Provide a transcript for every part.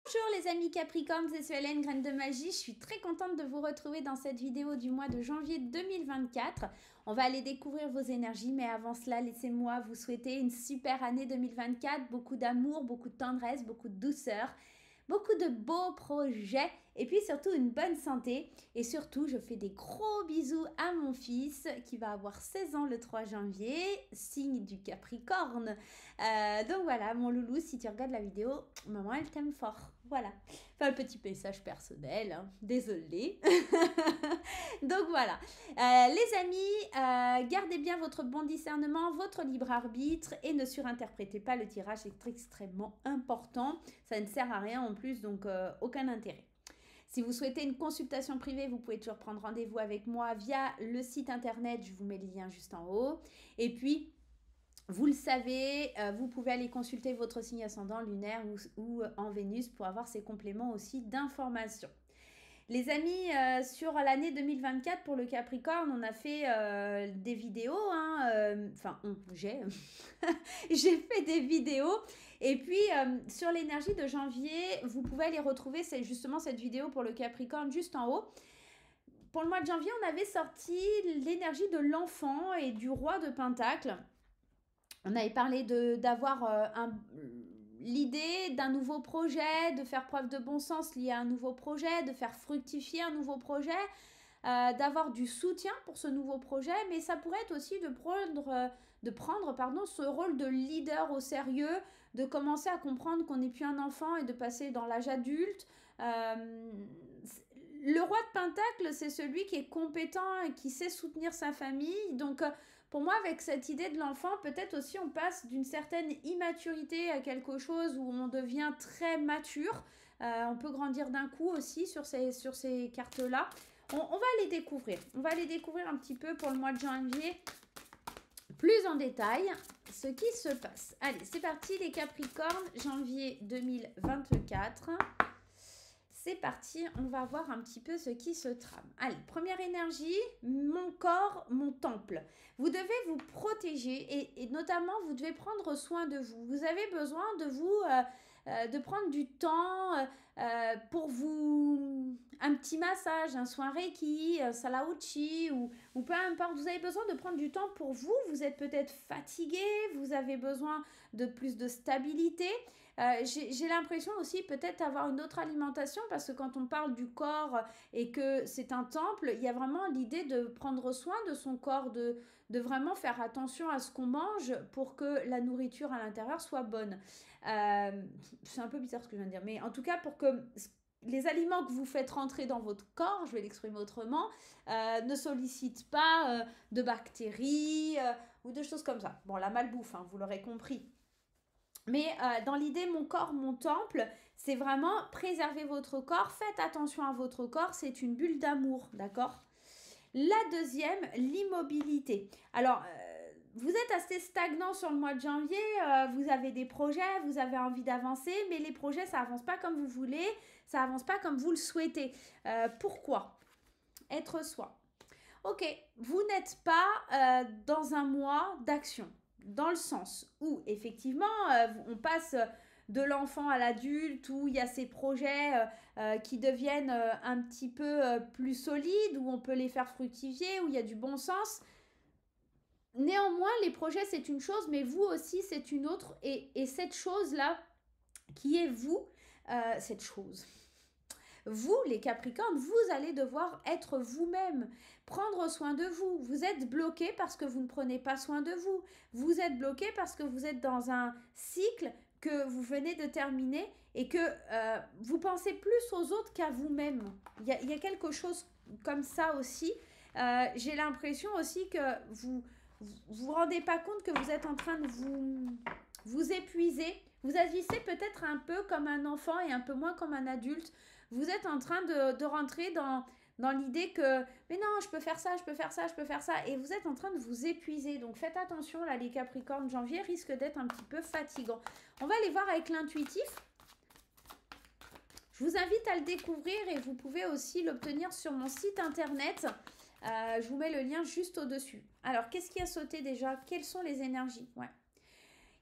Bonjour les amis Capricorne, c'est Suelen, Graine de Magie. Je suis très contente de vous retrouver dans cette vidéo du mois de janvier 2024. On va aller découvrir vos énergies, mais avant cela, laissez-moi vous souhaiter une super année 2024. Beaucoup d'amour, beaucoup de tendresse, beaucoup de douceur, beaucoup de beaux projets et puis surtout une bonne santé. Et surtout, je fais des gros bisous à mon fils qui va avoir 16 ans le 3 janvier, signe du Capricorne. Donc voilà, mon loulou, si tu regardes la vidéo, maman, elle t'aime fort. Voilà. Enfin, le petit message personnel, hein. Désolée. Donc voilà. Les amis, gardez bien votre bon discernement, votre libre arbitre et ne surinterprétez pas le tirage, c'est extrêmement important. Ça ne sert à rien en plus, donc aucun intérêt. Si vous souhaitez une consultation privée, vous pouvez toujours prendre rendez-vous avec moi via le site internet, je vous mets le lien juste en haut. Et puis, vous le savez, vous pouvez aller consulter votre signe ascendant lunaire ou en Vénus pour avoir ces compléments aussi d'informations. Les amis, sur l'année 2024 pour le Capricorne, on a fait des vidéos, j'ai j'ai fait des vidéos. Et puis, sur l'énergie de janvier, vous pouvez aller retrouver justement cette vidéo pour le Capricorne juste en haut. Pour le mois de janvier, on avait sorti l'énergie de l'enfant et du roi de Pentacle. On avait parlé d'avoir l'idée d'un nouveau projet, de faire preuve de bon sens lié à un nouveau projet, de faire fructifier un nouveau projet, d'avoir du soutien pour ce nouveau projet, mais ça pourrait être aussi de prendre ce rôle de leader au sérieux, de commencer à comprendre qu'on n'est plus un enfant et de passer dans l'âge adulte. Le roi de Pentacle, c'est celui qui est compétent et qui sait soutenir sa famille. Donc, pour moi, avec cette idée de l'enfant, peut-être aussi on passe d'une certaine immaturité à quelque chose où on devient très mature. On peut grandir d'un coup aussi sur ces cartes-là. On va les découvrir. On va les découvrir un petit peu pour le mois de janvier, plus en détail, ce qui se passe. Allez, c'est parti les Capricornes, janvier 2024. C'est parti, on va voir un petit peu ce qui se trame. Allez, première énergie, mon corps, mon temple. Vous devez vous protéger et notamment, vous devez prendre soin de vous. Vous avez besoin de vous, de prendre du temps pour vous... Un petit massage, un soin Reiki, Salauchi ou peu importe. Vous avez besoin de prendre du temps pour vous. Vous êtes peut-être fatigué, vous avez besoin de plus de stabilité. J'ai l'impression aussi peut-être avoir une autre alimentation parce que quand on parle du corps et que c'est un temple, il y a vraiment l'idée de prendre soin de son corps, de vraiment faire attention à ce qu'on mange pour que la nourriture à l'intérieur soit bonne. C'est un peu bizarre ce que je viens de dire, mais en tout cas pour que les aliments que vous faites rentrer dans votre corps, je vais l'exprimer autrement, ne sollicitent pas de bactéries ou de choses comme ça. Bon, la malbouffe, hein, vous l'aurez compris. Mais dans l'idée, mon corps, mon temple, c'est vraiment préserver votre corps. Faites attention à votre corps, c'est une bulle d'amour, d'accord? La deuxième, l'immobilité. Alors, vous êtes assez stagnant sur le mois de janvier, vous avez des projets, vous avez envie d'avancer, mais les projets, ça avance pas comme vous voulez, ça avance pas comme vous le souhaitez. Pourquoi? Être soi. Ok, vous n'êtes pas dans un mois d'action, dans le sens où effectivement on passe de l'enfant à l'adulte, où il y a ces projets qui deviennent un petit peu plus solides, où on peut les faire fructifier, où il y a du bon sens. Néanmoins, les projets c'est une chose, mais vous aussi c'est une autre, et cette chose-là, qui est vous, cette chose... Vous, les Capricornes, vous allez devoir être vous-même, prendre soin de vous. Vous êtes bloqué parce que vous ne prenez pas soin de vous. Vous êtes bloqué parce que vous êtes dans un cycle que vous venez de terminer et que vous pensez plus aux autres qu'à vous-même. Il y a quelque chose comme ça aussi. J'ai l'impression aussi que vous rendez pas compte que vous êtes en train de vous épuiser. Vous agissez peut-être un peu comme un enfant et un peu moins comme un adulte. Vous êtes en train de rentrer dans l'idée que mais non, je peux faire ça, je peux faire ça, je peux faire ça. Et vous êtes en train de vous épuiser. Donc faites attention, là, les Capricornes, janvier risque d'être un petit peu fatigant. On va aller voir avec l'intuitif. Je vous invite à le découvrir et vous pouvez aussi l'obtenir sur mon site internet. Je vous mets le lien juste au-dessus. Alors, qu'est-ce qui a sauté déjà? Quelles sont les énergies? Ouais.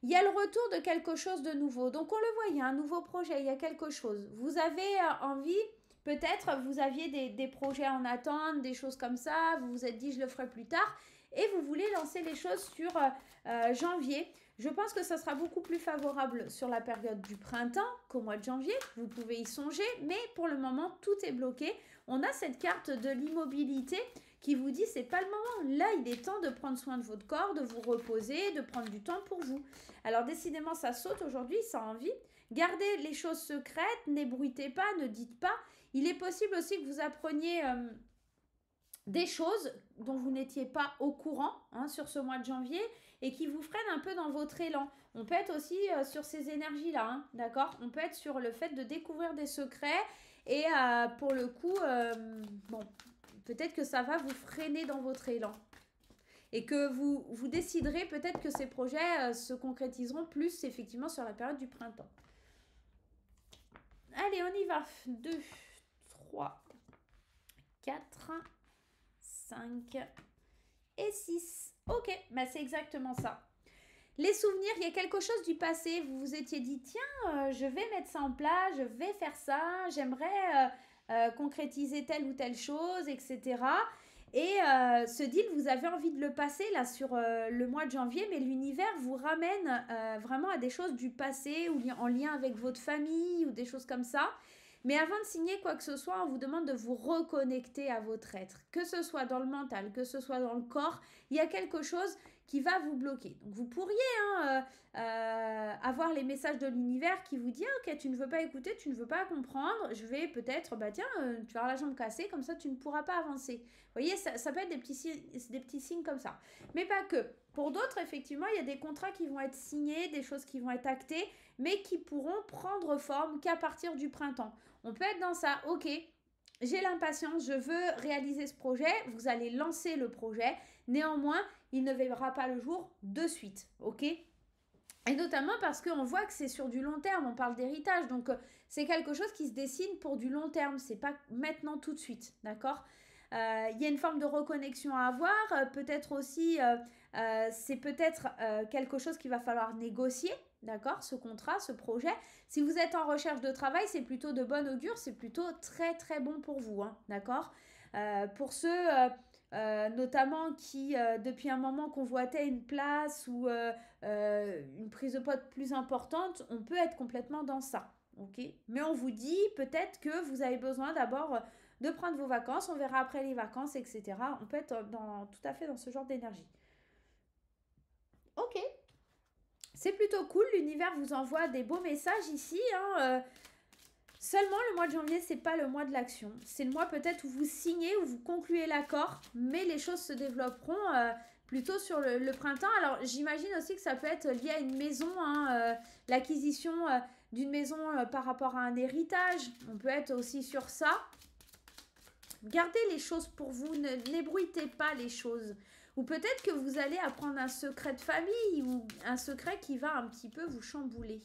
Il y a le retour de quelque chose de nouveau. Donc on le voit, il y a un nouveau projet, il y a quelque chose. Vous avez envie, peut-être vous aviez des projets en attente, des choses comme ça, vous vous êtes dit je le ferai plus tard, et vous voulez lancer les choses sur janvier. Je pense que ça sera beaucoup plus favorable sur la période du printemps qu'au mois de janvier. Vous pouvez y songer, mais pour le moment, tout est bloqué. On a cette carte de l'immobilité qui vous dit c'est pas le moment. Là, il est temps de prendre soin de votre corps, de vous reposer, de prendre du temps pour vous. Alors décidément, ça saute aujourd'hui, ça a envie. Gardez les choses secrètes, n'ébruitez pas, ne dites pas. Il est possible aussi que vous appreniez des choses dont vous n'étiez pas au courant sur ce mois de janvier et qui vous freinent un peu dans votre élan. On peut être aussi sur ces énergies-là, d'accord? On peut être sur le fait de découvrir des secrets et pour le coup, bon, peut-être que ça va vous freiner dans votre élan. Et que vous déciderez peut-être que ces projets se concrétiseront plus effectivement sur la période du printemps. Allez, on y va. 2, 3, 4, 5 et 6. Ok, bah c'est exactement ça. Les souvenirs, il y a quelque chose du passé. Vous vous étiez dit, tiens, je vais mettre ça en place, je vais faire ça, j'aimerais concrétiser telle ou telle chose, etc. Et ce deal, vous avez envie de le passer là sur le mois de janvier, mais l'univers vous ramène vraiment à des choses du passé ou en lien avec votre famille ou des choses comme ça. Mais avant de signer quoi que ce soit, on vous demande de vous reconnecter à votre être. Que ce soit dans le mental, que ce soit dans le corps, il y a quelque chose qui va vous bloquer. Donc vous pourriez avoir les messages de l'univers qui vous disent ok, tu ne veux pas écouter, tu ne veux pas comprendre, je vais peut-être, bah tiens, tu vas avoir la jambe cassée, comme ça tu ne pourras pas avancer. Vous voyez, ça peut être des petits signes comme ça. Mais pas que. Pour d'autres, effectivement, il y a des contrats qui vont être signés, des choses qui vont être actées, mais qui pourront prendre forme qu'à partir du printemps. On peut être dans ça, ok, j'ai l'impatience, je veux réaliser ce projet, vous allez lancer le projet, néanmoins, il ne verra pas le jour de suite, ok? Et notamment parce qu'on voit que c'est sur du long terme, on parle d'héritage, donc c'est quelque chose qui se dessine pour du long terme, c'est pas maintenant tout de suite, d'accord? Il y a une forme de reconnexion à avoir, peut-être aussi, c'est peut-être quelque chose qu'il va falloir négocier, d'accord, ce contrat, ce projet. Si vous êtes en recherche de travail, c'est plutôt de bon augure, c'est plutôt très très bon pour vous, d'accord. Pour ceux notamment qui, depuis un moment, convoitaient une place ou une prise de poste plus importante, on peut être complètement dans ça, ok. Mais on vous dit peut-être que vous avez besoin d'abord de prendre vos vacances, on verra après les vacances, etc. On peut être tout à fait dans ce genre d'énergie. Ok, c'est plutôt cool, l'univers vous envoie des beaux messages ici. Seulement, le mois de janvier, c'est pas le mois de l'action. C'est le mois peut-être où vous signez, où vous concluez l'accord, mais les choses se développeront plutôt sur le printemps. Alors, j'imagine aussi que ça peut être lié à une maison, l'acquisition d'une maison par rapport à un héritage. On peut être aussi sur ça. Gardez les choses pour vous, n'ébruitez pas les choses. Ou peut-être que vous allez apprendre un secret de famille ou un secret qui va un petit peu vous chambouler.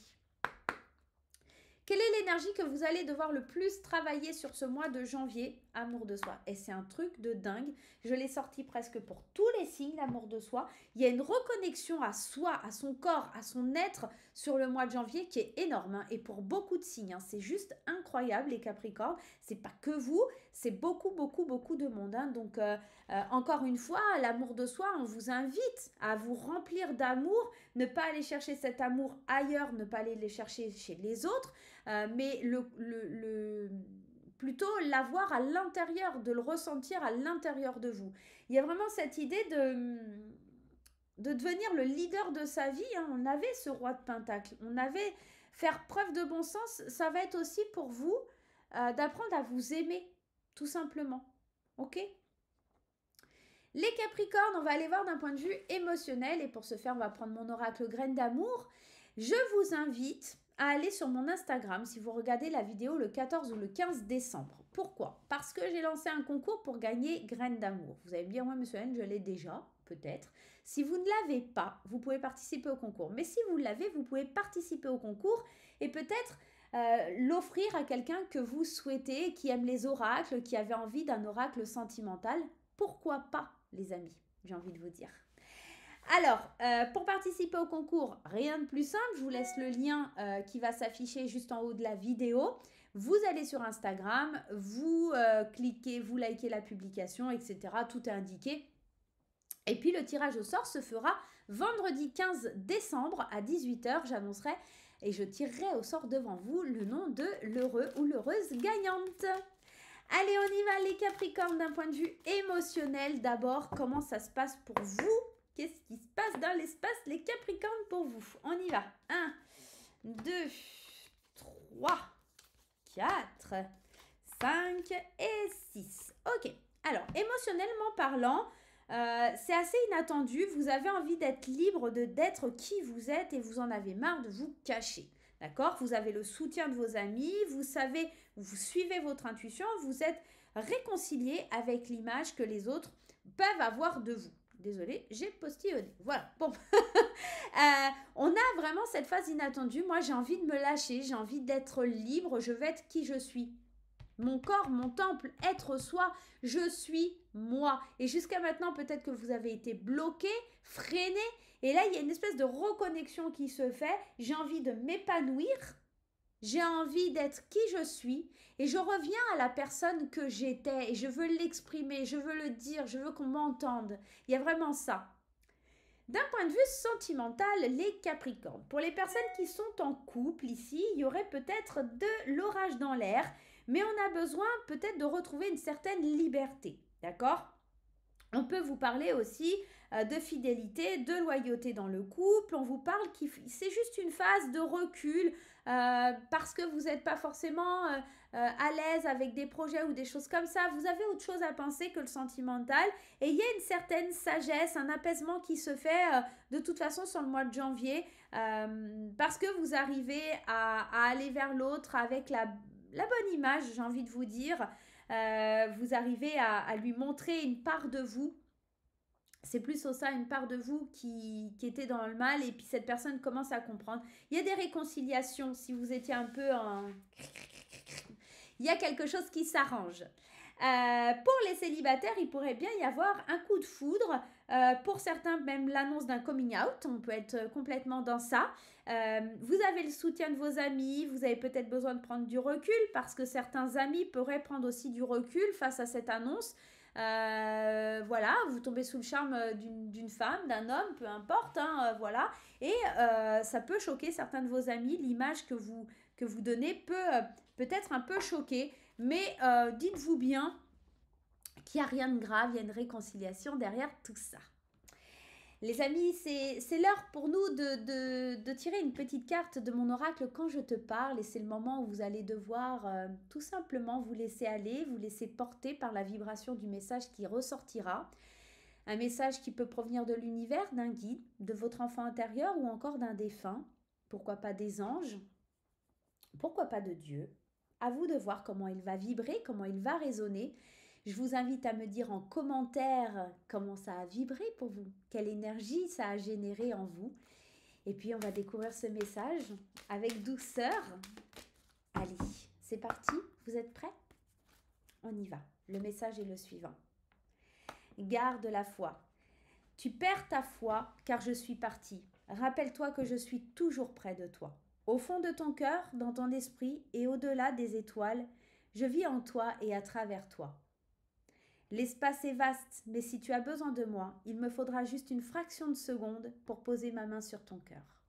Quelle est l'énergie que vous allez devoir le plus travailler sur ce mois de janvier? Amour de soi. Et c'est un truc de dingue. Je l'ai sorti presque pour tous les signes, l'amour de soi. Il y a une reconnexion à soi, à son corps, à son être sur le mois de janvier qui est énorme. Et pour beaucoup de signes, c'est juste incroyable les Capricornes. C'est pas que vous, c'est beaucoup, beaucoup, beaucoup de monde. Donc, encore une fois, l'amour de soi, on vous invite à vous remplir d'amour, ne pas aller chercher cet amour ailleurs, ne pas aller le chercher chez les autres. Mais plutôt l'avoir à l'intérieur, de le ressentir à l'intérieur de vous. Il y a vraiment cette idée de devenir le leader de sa vie. On avait ce roi de Pentacle, on avait faire preuve de bon sens. Ça va être aussi pour vous d'apprendre à vous aimer, tout simplement. Ok ? Les Capricornes, on va aller voir d'un point de vue émotionnel. Et pour ce faire, on va prendre mon oracle graine d'amour. Je vous invite à aller sur mon Instagram si vous regardez la vidéo le 14 ou le 15 décembre. Pourquoi? Parce que j'ai lancé un concours pour gagner graines d'amour. Vous allez me dire, ouais, monsieur N, je l'ai déjà, peut-être. Si vous ne l'avez pas, vous pouvez participer au concours. Mais si vous l'avez, vous pouvez participer au concours et peut-être l'offrir à quelqu'un que vous souhaitez, qui aime les oracles, qui avait envie d'un oracle sentimental. Pourquoi pas, les amis? J'ai envie de vous dire. Alors, pour participer au concours, rien de plus simple. Je vous laisse le lien qui va s'afficher juste en haut de la vidéo. Vous allez sur Instagram, vous cliquez, vous likez la publication, etc. Tout est indiqué. Et puis, le tirage au sort se fera vendredi 15 décembre à 18h. J'annoncerai et je tirerai au sort devant vous le nom de l'heureux ou l'heureuse gagnante. Allez, on y va les Capricornes d'un point de vue émotionnel. D'abord, comment ça se passe pour vous? Qu'est-ce qui se passe dans l'espace, les Capricornes, pour vous? On y va. 1, 2, 3, 4, 5 et 6. Ok. Alors, émotionnellement parlant, c'est assez inattendu. Vous avez envie d'être libre d'être qui vous êtes et vous en avez marre de vous cacher. D'accord? Vous avez le soutien de vos amis, vous savez, vous suivez votre intuition, vous êtes réconcilié avec l'image que les autres peuvent avoir de vous. Désolée, j'ai postillonné. Voilà, bon. On a vraiment cette phase inattendue. Moi, j'ai envie de me lâcher, j'ai envie d'être libre, je veux être qui je suis. Mon corps, mon temple, être soi, je suis moi. Et jusqu'à maintenant, peut-être que vous avez été bloqué, freiné. Et là, il y a une espèce de reconnexion qui se fait. J'ai envie de m'épanouir. J'ai envie d'être qui je suis. Et je reviens à la personne que j'étais. Et je veux l'exprimer, je veux le dire, je veux qu'on m'entende. Il y a vraiment ça. D'un point de vue sentimental, les Capricornes. Pour les personnes qui sont en couple ici, il y aurait peut-être de l'orage dans l'air, mais on a besoin peut-être de retrouver une certaine liberté, d'accord? On peut vous parler aussi de fidélité, de loyauté dans le couple. On vous parle que c'est juste une phase de recul parce que vous n'êtes pas forcément à l'aise avec des projets ou des choses comme ça. Vous avez autre chose à penser que le sentimental. Et il y a une certaine sagesse, un apaisement qui se fait de toute façon sur le mois de janvier parce que vous arrivez à aller vers l'autre avec la bonne image, j'ai envie de vous dire. Vous arrivez à lui montrer une part de vous. C'est plus ça, une part de vous qui était dans le mal et puis cette personne commence à comprendre. Il y a des réconciliations si vous étiez un peu en... Il y a quelque chose qui s'arrange. Pour les célibataires, il pourrait bien y avoir un coup de foudre. Pour certains, même l'annonce d'un coming out. On peut être complètement dans ça. Vous avez le soutien de vos amis. Vous avez peut-être besoin de prendre du recul parce que certains amis pourraient prendre aussi du recul face à cette annonce. Voilà, vous tombez sous le charme d'une femme, d'un homme, peu importe. Hein, voilà. Et ça peut choquer certains de vos amis. L'image que vous donnez peut être un peu choquer. Mais dites-vous bien qu'il n'y a rien de grave, il y a une réconciliation derrière tout ça. Les amis, c'est l'heure pour nous de tirer une petite carte de mon oracle quand je te parle et c'est le moment où vous allez devoir tout simplement vous laisser aller, vous laisser porter par la vibration du message qui ressortira. Un message qui peut provenir de l'univers, d'un guide, de votre enfant intérieur ou encore d'un défunt. Pourquoi pas des anges? Pourquoi pas de Dieu? À vous de voir comment il va vibrer, comment il va résonner. Je vous invite à me dire en commentaire comment ça a vibré pour vous, quelle énergie ça a généré en vous. Et puis on va découvrir ce message avec douceur. Allez, c'est parti, vous êtes prêts? On y va. Le message est le suivant. Garde la foi. Tu perds ta foi car je suis parti. Rappelle-toi que je suis toujours près de toi. Au fond de ton cœur, dans ton esprit et au-delà des étoiles, je vis en toi et à travers toi. L'espace est vaste, mais si tu as besoin de moi, il me faudra juste une fraction de seconde pour poser ma main sur ton cœur.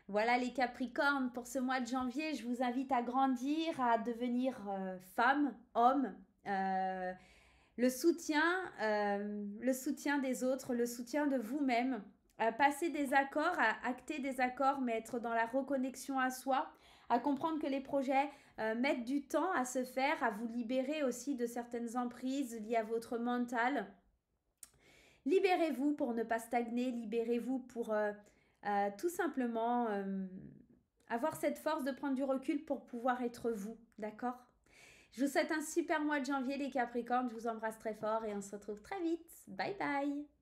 Voilà les Capricornes, pour ce mois de janvier, je vous invite à grandir, à devenir femme, homme, le soutien des autres, le soutien de vous-même, passer des accords, à acter des accords, mais être dans la reconnexion à soi, à comprendre que les projets mettent du temps à se faire, à vous libérer aussi de certaines emprises liées à votre mental. Libérez-vous pour ne pas stagner, libérez-vous pour tout simplement avoir cette force de prendre du recul pour pouvoir être vous, d'accord? Je vous souhaite un super mois de janvier les Capricornes, je vous embrasse très fort et on se retrouve très vite. Bye bye!